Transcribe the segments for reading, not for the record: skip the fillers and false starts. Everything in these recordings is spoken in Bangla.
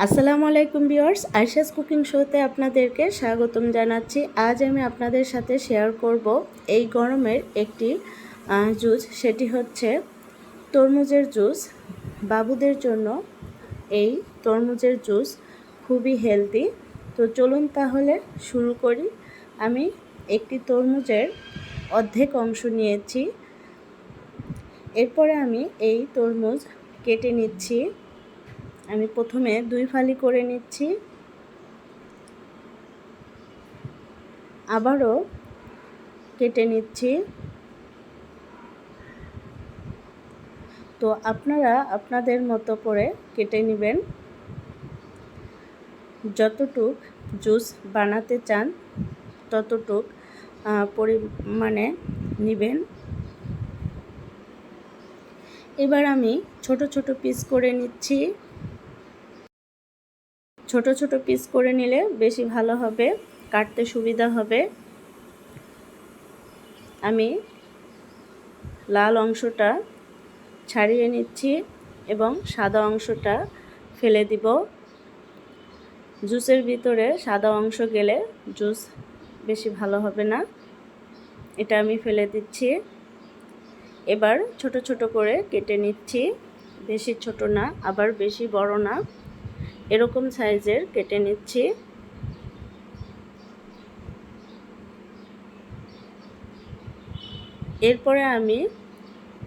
আসসালামু আলাইকুম ভিউয়ার্স, আয়েশাস কুকিং শোতে আপনাদেরকে স্বাগতম জানাচ্ছি। আজ আমি আপনাদের সাথে শেয়ার করব এই গরমের একটি জুস, সেটি হচ্ছে তরমুজের জুস। বাবুদের জন্য এই তরমুজের জুস খুবই হেলদি। তো চলুন তাহলে শুরু করি। আমি একটি তরমুজের অর্ধেক অংশ নিয়েছি। এরপরে আমি এই তরমুজ কেটে নিচ্ছি। আমি প্রথমে 2 ফালি করে নিচ্ছি, আবারও কেটে নিচ্ছি। তো আপনারা আপনাদের মতো করে কেটে নেবেন, যতটুক জুস বানাতে চান ততটুক পরিমাণে নেবেন। এবার আমি ছোট ছোট পিস করে নিচ্ছি। ছোট ছোট পিস করে নিলে বেশি ভালো হবে, কাটতে সুবিধা হবে। আমি লাল অংশটা ছাড়িয়ে নিচ্ছি এবং সাদা অংশটা ফেলে দিব। জুসের ভিতরে সাদা অংশ গেলে জুস বেশি ভালো হবে না, এটা আমি ফেলে দিচ্ছি। এবার ছোট ছোট করে কেটে নিচ্ছি, বেশি ছোট না আবার বেশি বড় না, এরকম সাইজের কেটে নিচ্ছি। এরপরে আমি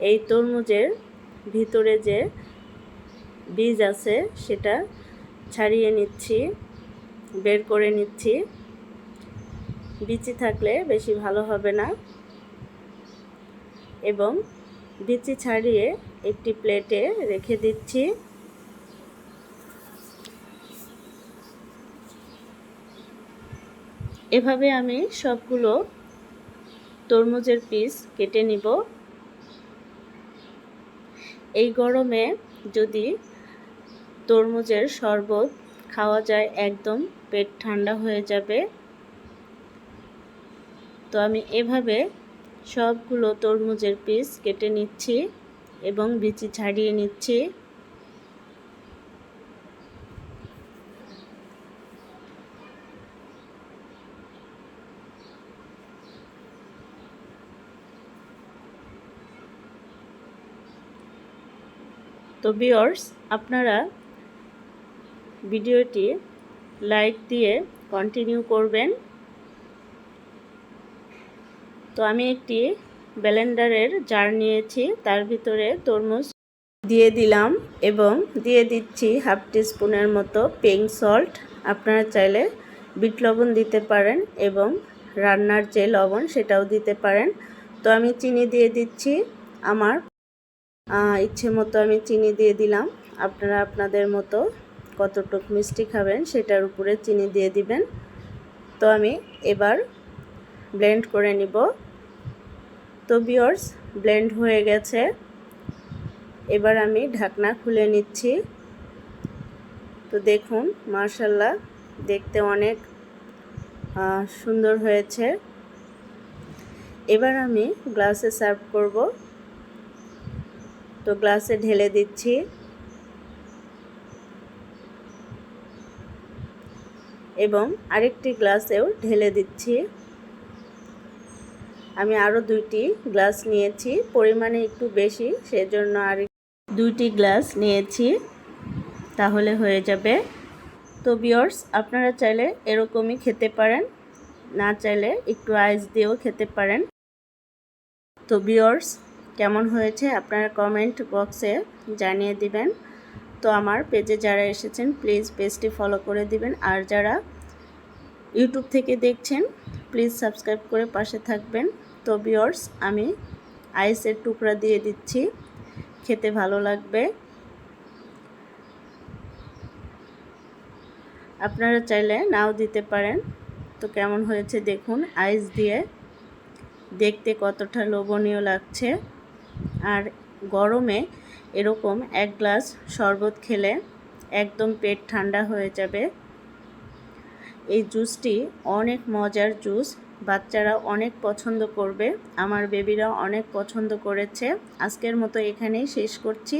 এই তরমুজের ভিতরে যে বীজ আছে সেটা ছাড়িয়ে নিচ্ছি, বের করে নিচ্ছি। বিচি থাকলে বেশি ভালো হবে না, এবং বিচি ছাড়িয়ে একটি প্লেটে রেখে দিচ্ছি। এভাবে আমি সবগুলো তরমুজের পিস কেটে নিব। এই গরমে যদি তরমুজের শরবত খাওয়া যায় একদম পেট ঠান্ডা হয়ে যাবে। তো আমি এভাবে সবগুলো তরমুজের পিস কেটে নিচ্ছি এবং বিচি ছাড়িয়ে নিচ্ছি। তো ভিউয়ার্স, আপনারা ভিডিওটি লাইক দিয়ে কন্টিনিউ করবেন। তো আমি একটি ব্লেন্ডারের জার নিয়েছি, তার ভিতরে তরমুজ দিয়ে দিলাম এবং দিয়ে দিচ্ছি হাফ টিস্পুনের মতো পিঙ্ক সল্ট। আপনারা চাইলে বিট লবণ দিতে পারেন এবং রান্নার যে লবণ সেটাও দিতে পারেন। তো আমি চিনি দিয়ে দিচ্ছি, আমার ইচ্ছে মতো আমি চিনি দিয়ে দিলাম। আপনারা আপনাদের মতো কতটুকু মিষ্টি খাবেন সেটার উপরে চিনি দিয়ে দিবেন। তো আমি এবার ব্লেন্ড করে নিব। তো ভিউয়ার্স, ব্লেন্ড হয়ে গেছে। এবার আমি ঢাকনা খুলে নিচ্ছি। তো দেখুন, মাশাআল্লাহ, দেখতে অনেক সুন্দর হয়েছে। এবার আমি গ্লাসে সার্ভ করব। তো গ্লাসে ঢেলে দিচ্ছি এবং আরেকটি গ্লাসেও ঢেলে দিচ্ছি। আমি আরও 2টি গ্লাস নিয়েছি, পরিমাণে একটু বেশি, সেজন্য আর 2টি গ্লাস নিয়েছি, তাহলে হয়ে যাবে। তো ভিউয়ার্স, আপনারা চাইলে এরকমই খেতে পারেন, না চাইলে একটু আইস দিয়েও খেতে পারেন। তো ভিউয়ার্স, কেমন হয়েছে আপনারা কমেন্ট বক্সে জানিয়ে দিবেন। তো আমার পেজে যারা এসেছেন প্লিজ পেজটি ফলো করে দিবেন, আর যারা ইউটিউব থেকে দেখছেন প্লিজ সাবস্ক্রাইব করে পাশে থাকবেন। তো ভিউয়ার্স, আমি আইসের টুকরা দিয়ে দিচ্ছি, খেতে ভালো লাগবে। আপনারা চাইলে নাও দিতে পারেন। তো কেমন হয়েছে দেখুন, আইস দিয়ে দেখতে কতটা লোভনীয় লাগছে। আর গরমে এরকম 1 গ্লাস শরবত খেলে একদম পেট ঠান্ডা হয়ে যাবে। এই জুসটি অনেক মজার জুস, বাচ্চারা অনেক পছন্দ করবে, আমার বেবিরা অনেক পছন্দ করেছে। আজকের মতো এখানেই শেষ করছি।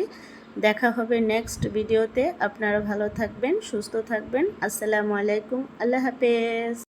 দেখা হবে নেক্সট ভিডিওতে। আপনারা ভালো থাকবেন, সুস্থ থাকবেন। আসসালামু আলাইকুম, আল্লাহ হাফেজ।